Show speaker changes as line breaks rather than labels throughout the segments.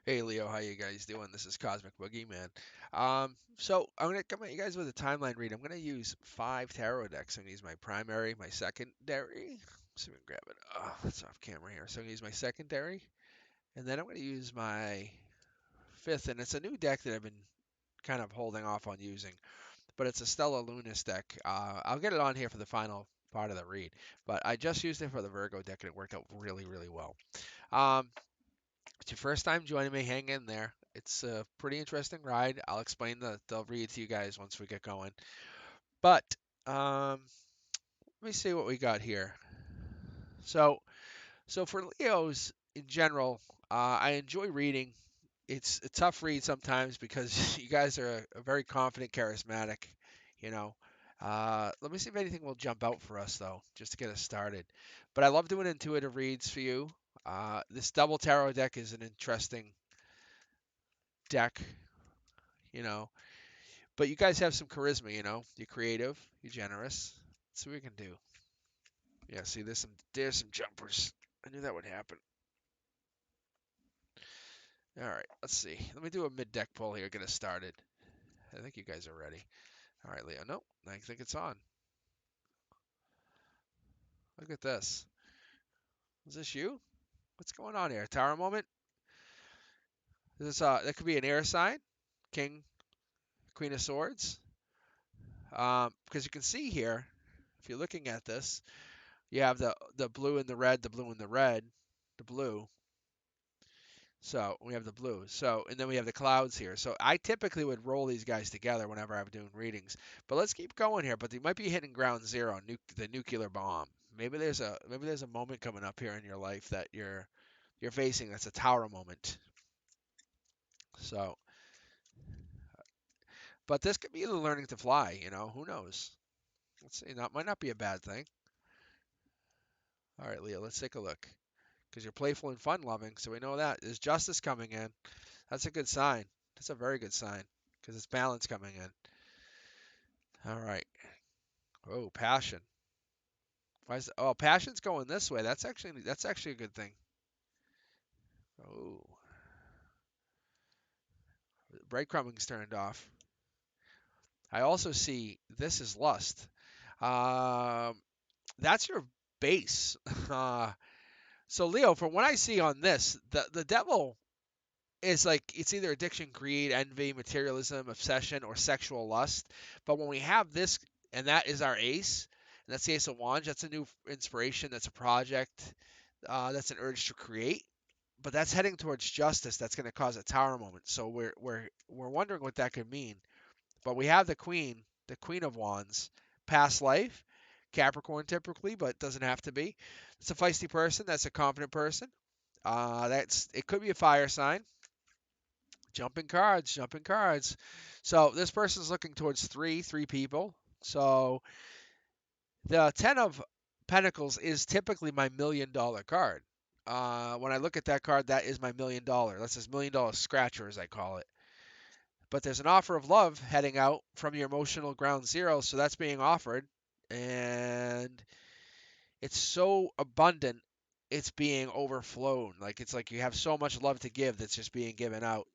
Hey Leo, how you guys doing? This is Cosmic Boogeyman. So I'm gonna come at you guys with a timeline read. I'm gonna use 5 tarot decks. I'm gonna use my primary, my secondary. So we can grab it. Oh, it's off camera here. So I'm gonna use my secondary, and then I'm gonna use my fifth, and it's a new deck that I've been kind of holding off on using, but it's a Stella Lunis deck. I'll get it on here for the final part of the read, but I just used it for the Virgo deck, and it worked out really, really well. Um, it's your first time joining me, hang in there. It's a pretty interesting ride. I'll explain the read to you guys once we get going. But um, let me see what we got here. So, so for Leos in general, I enjoy reading. It's a tough read sometimes because you guys are a very confident, charismatic. You know. Let me see if anything will jump out for us though, just to get us started. But I love doing intuitive reads for you. This double tarot deck is an interesting deck, you know. But you guys have some charisma, you know. You're creative, you're generous. That's what we can do. Yeah, see, there's some jumpers. I knew that would happen. All right, let's see. Let me do a mid deck pull here, get us started. I think you guys are ready. All right, Leo. Nope, I think it's on. Look at this. Is this you? What's going on here? Tower moment? Is this that could be an air sign, King, Queen of Swords. Because you can see here, if you're looking at this, you have the blue and the red, the blue and the red, the blue. So we have the blue. So and then we have the clouds here. So I typically would roll these guys together whenever I'm doing readings. But let's keep going here. But they might be hitting ground zero, the nuclear bomb. Maybe there's a moment coming up here in your life that you're facing. That's a tower moment. So, but this could be the learning to fly. You know, who knows? Let's see. That might not be a bad thing. All right, Leo. Let's take a look. Because you're playful and fun loving, so we know that. There's justice coming in. That's a good sign. That's a very good sign because it's balance coming in. All right. Oh, passion. Oh, passion's going this way. That's actually a good thing. Oh, breadcrumbing's turned off. I also see this is lust. Um, that's your base. Uh, so Leo, from what I see on this, the devil is like it's either addiction, greed, envy, materialism, obsession, or sexual lust. But when we have this, and that is our ace, and that's the ace of wands. That's a new inspiration. That's a project. That's an urge to create. But that's heading towards justice. That's going to cause a tower moment. So we're wondering what that could mean. But we have the Queen of Wands, past life, Capricorn typically, but it doesn't have to be. It's a feisty person. That's a confident person. That's it could be a fire sign. Jumping cards, jumping cards. So this person's looking towards three people. So the Ten of Pentacles is typically my $1 million card. When I look at that card, that is my $1 million. That's this $1 million scratcher, as I call it. But there's an offer of love heading out from your emotional ground zero, so that's being offered, and it's so abundant, it's being overflown. Like it's like you have so much love to give that's just being given out.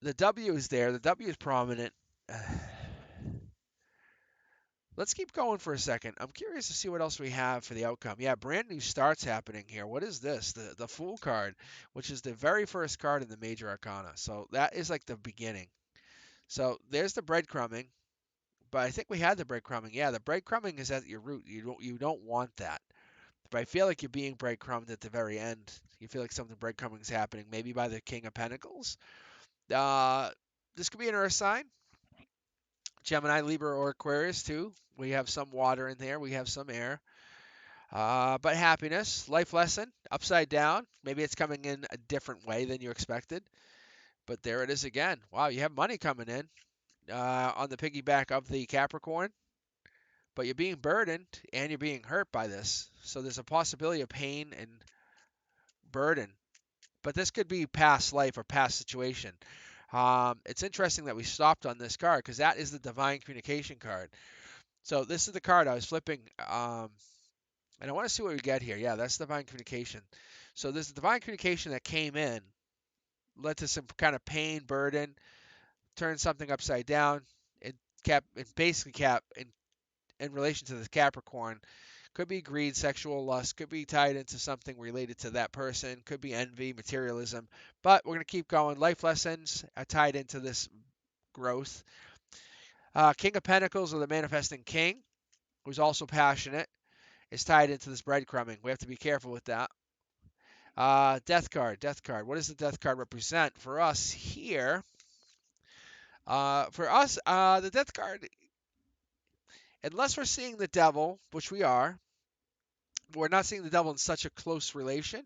The W is there. The W is prominent. Let's keep going for a second. I'm curious to see what else we have for the outcome. Yeah, brand new starts happening here. What is this? The Fool card, which is the very first card in the Major Arcana. So that is like the beginning. So there's the breadcrumbing, but I think we had the breadcrumbing. Yeah, the breadcrumbing is at your root. You don't want that. But I feel like you're being breadcrumbed at the very end. You feel like something breadcrumbing is happening, maybe by the King of Pentacles. Uh, this could be an Earth sign. Gemini, Libra, or Aquarius too. We have some water in there. We have some air. But happiness, life lesson, upside down. Maybe it's coming in a different way than you expected. But there it is again. Wow, you have money coming in on the piggyback of the Capricorn. But you're being burdened and you're being hurt by this. So there's a possibility of pain and burden. But this could be past life or past situation. It's interesting that we stopped on this card because that is the divine communication card. So this is the card I was flipping And I want to see what we get here. Yeah, that's divine communication. So this divine communication that came in led to some kind of pain, burden, turned something upside down, and basically cap in relation to this Capricorn. Could be greed, sexual lust, could be tied into something related to that person, could be envy, materialism. But we're going to keep going. Life lessons are tied into this growth. King of Pentacles, or the manifesting king, who's also passionate, is tied into this breadcrumbing. We have to be careful with that. Death card, death card. What does the death card represent for us here? The death card, unless we're seeing the devil, which we are, we're not seeing the devil in such a close relation.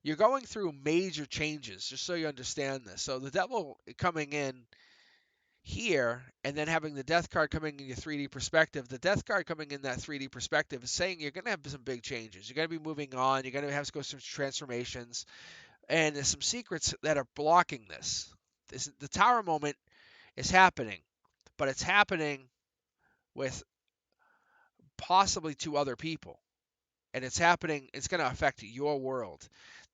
You're going through major changes, just so you understand this. So the devil coming in here and then having the death card coming in your 3D perspective, the death card coming in that 3D perspective is saying you're going to have some big changes. You're going to be moving on. You're going to have to go through transformations. And there's some secrets that are blocking this. The tower moment is happening, but it's happening with possibly two other people. And it's happening, it's going to affect your world.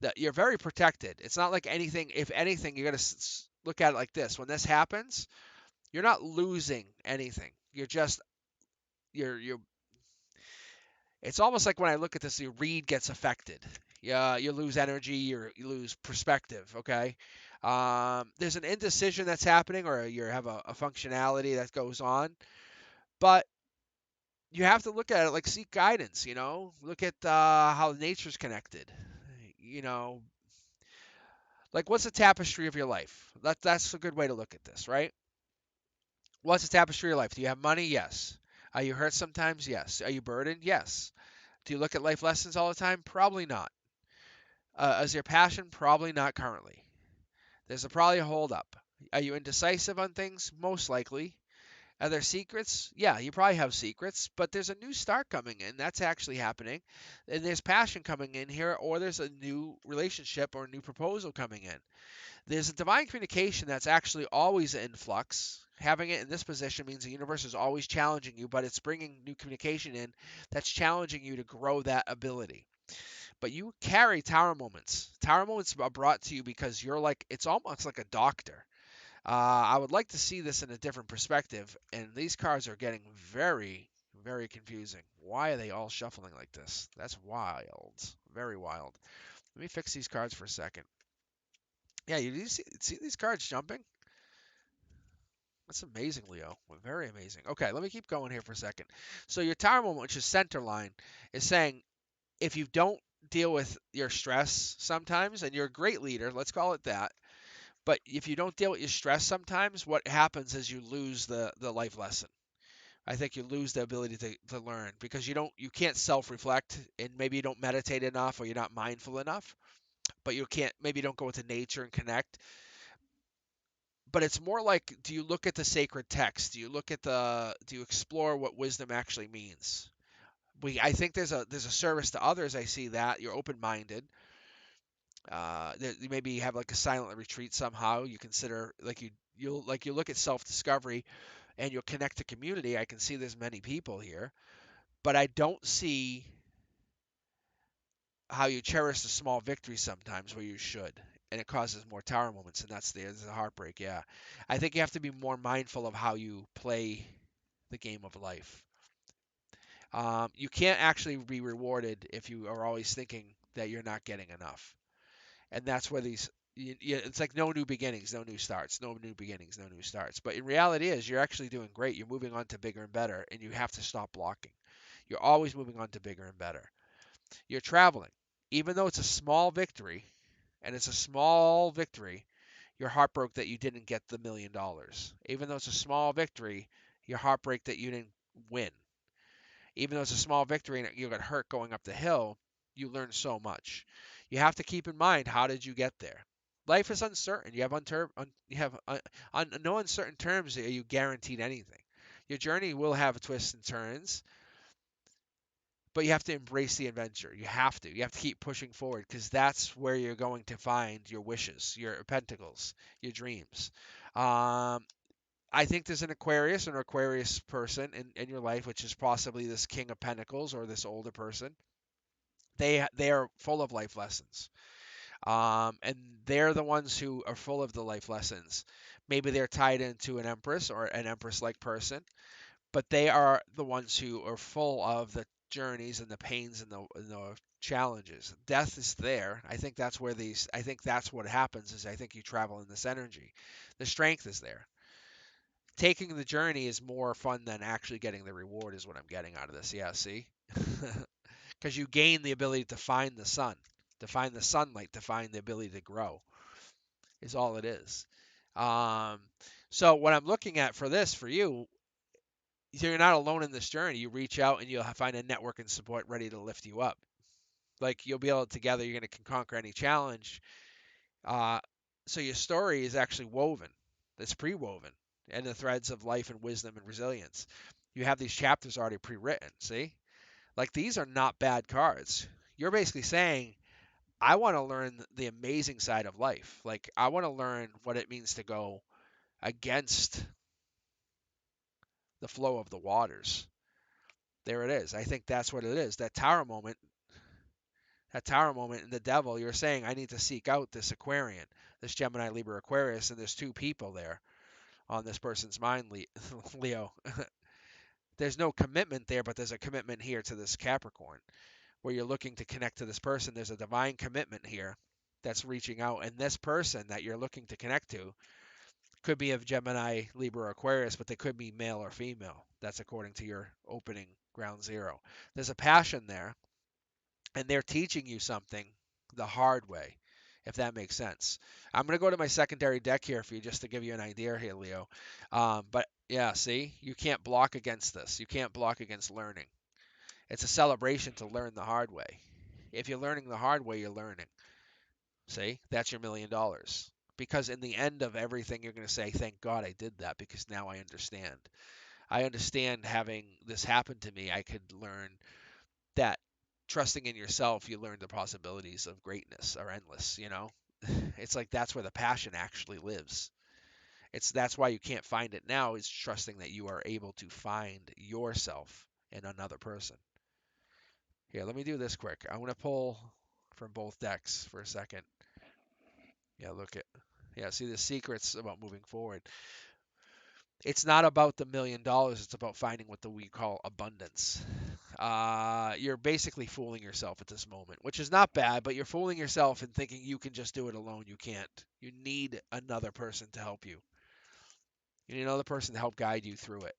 That you're very protected. It's not like anything, if anything, you're going to look at it like this. When this happens, you're not losing anything. You're it's almost like when I look at this, your read gets affected. Yeah, you lose energy, you lose perspective. Okay, there's an indecision that's happening, or you have a functionality that goes on, but you have to look at it like seek guidance. Look at how nature's connected. You know, like what's the tapestry of your life? That's a good way to look at this, right? What's the tapestry of your life? Do you have money? Yes. Are you hurt sometimes? Yes. Are you burdened? Yes. Do you look at life lessons all the time? Probably not. Is your passion? Probably not currently. Probably a hold up. Are you indecisive on things? Most likely. Are there secrets? Yeah, you probably have secrets, but there's a new start coming in. That's actually happening. And there's passion coming in here, or there's a new relationship or a new proposal coming in. There's a divine communication that's actually always in flux. Having it in this position means the universe is always challenging you, but it's bringing new communication in that's challenging you to grow that ability. But you carry tower moments. Tower moments are brought to you because you're like, it's almost like a doctor. I would like to see this in a different perspective, and these cards are getting very, very confusing. Why are they all shuffling like this? That's wild. Very wild. Let me fix these cards for a second. Yeah, you see these cards jumping? That's amazing, Leo. Very amazing. Okay, let me keep going here for a second. So your tower moment, which is center line, is saying if you don't deal with your stress sometimes, and you're a great leader, let's call it that, but if you don't deal with your stress sometimes, what happens is you lose the life lesson. I think you lose the ability to learn because you can't self-reflect, and maybe you don't meditate enough or you're not mindful enough, but you can't maybe you don't go into nature and connect. But it's more like, do you look at the sacred text? Do you explore what wisdom actually means? I think there's a service to others. I see that you're open-minded. You maybe have like a silent retreat somehow. You consider like you look at self-discovery and you'll connect to community. I can see there's many people here, but I don't see how you cherish the small victories sometimes where you should, and it causes more tower moments, and there's the heartbreak. Yeah, I think you have to be more mindful of how you play the game of life. You can't actually be rewarded if you are always thinking that you're not getting enough. And that's where it's like no new beginnings, no new starts, no new beginnings, no new starts. But in reality is you're actually doing great. You're moving on to bigger and better, and you have to stop blocking. You're always moving on to bigger and better. You're traveling. Even though it's a small victory, and it's a small victory, you're heartbroken that you didn't get the $1 million. Even though it's a small victory, you're heartbroken that you didn't win. Even though it's a small victory and you got hurt going up the hill, you learn so much. You have to keep in mind, how did you get there? Life is uncertain. You have on no uncertain terms are you guaranteed anything. Your journey will have twists and turns, but you have to embrace the adventure. You have to. You have to keep pushing forward because that's where you're going to find your wishes, your pentacles, your dreams. Um, I think there's an Aquarius person in your life, which is possibly this King of Pentacles or this older person. They are full of life lessons. And they're the ones who are full of the life lessons. Maybe they're tied into an empress or an empress-like person, but they are the ones who are full of the journeys and the pains and the challenges. Death is there. I think that's where these. I think that's what happens. Is I think you travel in this energy. The strength is there. Taking the journey is more fun than actually getting the reward. Is what I'm getting out of this. Yeah. See, because you gain the ability to find the sun, to find the sunlight, to find the ability to grow. Is all it is. Um, so what I'm looking at for this for you, so you're not alone in this journey. You reach out and you'll find a network and support ready to lift you up. Like you'll be able to together, you're going to conquer any challenge. Uh, so your story is actually woven. It's pre-woven and the threads of life and wisdom and resilience. You have these chapters already pre-written. See, like these are not bad cards. You're basically saying, I want to learn the amazing side of life. Like I want to learn what it means to go against the flow of the waters. There it is. I think that's what it is. That tower moment in the devil, you're saying I need to seek out this Aquarian, this Gemini, Libra, Aquarius, and there's two people there on this person's mind, Leo. There's no commitment there, but there's a commitment here to this Capricorn, where you're looking to connect to this person. There's a divine commitment here that's reaching out, and this person that you're looking to connect to could be of Gemini, Libra, or Aquarius, but they could be male or female. That's according to your opening ground zero. There's a passion there, and they're teaching you something the hard way, if that makes sense. I'm going to go to my secondary deck here for you just to give you an idea here, Leo. But yeah, see, you can't block against this. You can't block against learning. It's a celebration to learn the hard way. If you're learning the hard way, you're learning. See, that's your $1,000,000. Because in the end of everything, you're going to say, thank God I did that because now I understand. I understand having this happen to me. I could learn that trusting in yourself, you learn the possibilities of greatness are endless, you know? It's like that's where the passion actually lives. That's why you can't find it now, is trusting that you are able to find yourself in another person. Here, let me do this quick. I'm going to pull from both decks for a second. Yeah, look at. Yeah, see the secrets about moving forward. It's not about the $1,000,000. It's about finding what we call abundance. You're basically fooling yourself at this moment, which is not bad, but you're fooling yourself and thinking you can just do it alone. You can't. You need another person to help you. You need another person to help guide you through it.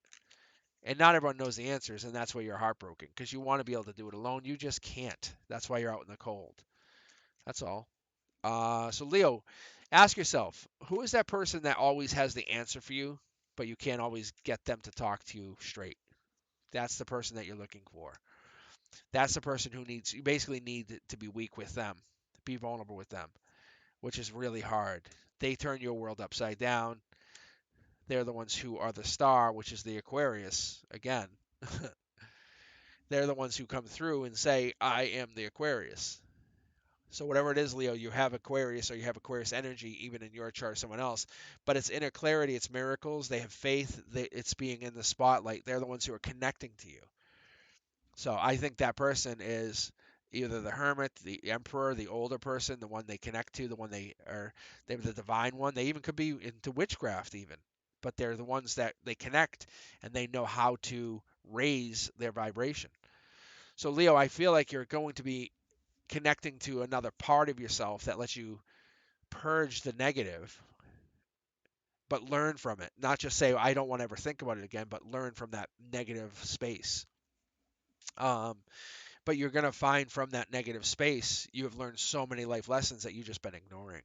And not everyone knows the answers, and that's why you're heartbroken because you want to be able to do it alone. You just can't. That's why you're out in the cold. That's all. So Leo, ask yourself, who is that person that always has the answer for you, but you can't always get them to talk to you straight? That's the person that you're looking for. That's the person who needs, you basically need to be weak with them, be vulnerable with them, which is really hard. They turn your world upside down. They're the ones who are the star, which is the Aquarius. Again, they're the ones who come through and say, I am the Aquarius. So whatever it is, Leo, you have Aquarius or you have Aquarius energy, even in your chart, someone else. But it's inner clarity, it's miracles. They have faith. It's being in the spotlight. They're the ones who are connecting to you. So I think that person is either the hermit, the emperor, the older person, the one they connect to, the one they're the divine one. They even could be into witchcraft even. But they're the ones that they connect and they know how to raise their vibration. So Leo, I feel like you're going to be connecting to another part of yourself that lets you purge the negative, but learn from it. Not just say, I don't want to ever think about it again, but learn from that negative space. Um, but you're going to find from that negative space, you have learned so many life lessons that you've just been ignoring.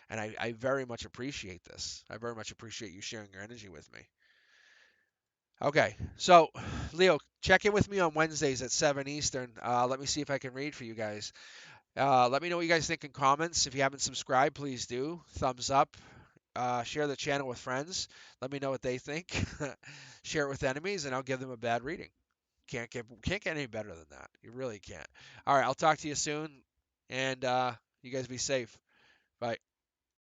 And I very much appreciate this. I very much appreciate you sharing your energy with me. Okay, so Leo, check in with me on Wednesdays at 7 Eastern. Let me see if I can read for you guys. Let me know what you guys think in comments. If you haven't subscribed, please do. Thumbs up. Share the channel with friends. Let me know what they think. Share it with enemies, and I'll give them a bad reading. Can't get any better than that. You really can't. All right, I'll talk to you soon, and you guys be safe. Bye.